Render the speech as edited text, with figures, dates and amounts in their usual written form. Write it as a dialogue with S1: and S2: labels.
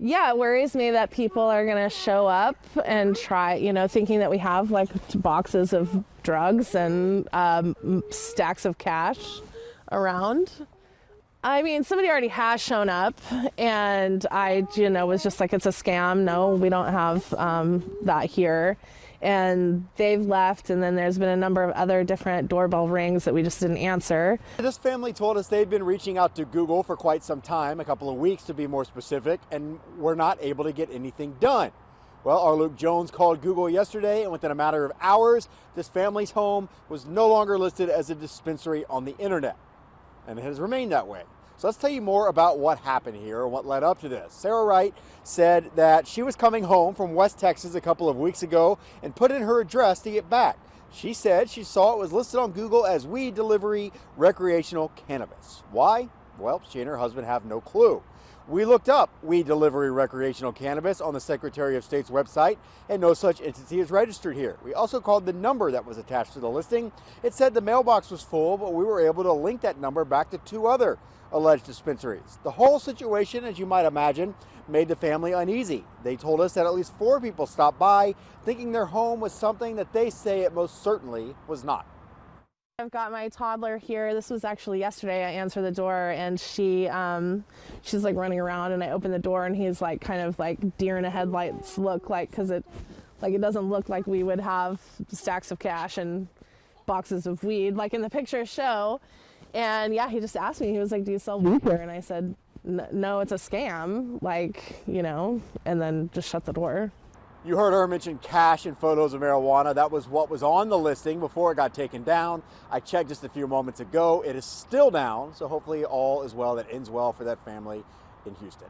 S1: Yeah, it worries me that people are going to show up and try, thinking that we have like boxes of drugs and stacks of cash around. I mean, somebody already has shown up, and I, was just like, it's a scam. No, we don't have that here. And they've left, and then there's been a number of other different doorbell rings that we just didn't answer.
S2: This family told us they'd been reaching out to Google for quite some time, a couple of weeks to be more specific, and were not able to get anything done. Well, our Luke Jones called Google yesterday, and within a matter of hours, this family's home was no longer listed as a dispensary on the internet, and it has remained that way. So let's tell you more about what happened here and what led up to this. Sarah Wright said that she was coming home from West Texas a couple of weeks ago and put in her address to get back. She said she saw it was listed on Google as weed delivery recreational cannabis. Why? Well, she and her husband have no clue. We looked up weed delivery recreational cannabis on the Secretary of State's website, and no such entity is registered here. We also called the number that was attached to the listing. It said the mailbox was full, but we were able to link that number back to 2 other alleged dispensaries. The whole situation, as you might imagine, made the family uneasy. They told us that at least 4 people stopped by, thinking their home was something that they say it most certainly was not.
S1: I've got my toddler here. This was actually yesterday. I answered the door, and she's like running around, and I open the door, and he's like kind of like deer in the headlights look, like, because it doesn't look like we would have stacks of cash and boxes of weed like in the pictures show. And yeah, he just asked me, he was like, do you sell weed here? And I said, no, it's a scam, and then just shut the door.
S2: You heard her mention cash and photos of marijuana. That was what was on the listing before it got taken down. I checked just a few moments ago. It is still down, so hopefully all is well that ends well for that family in Houston.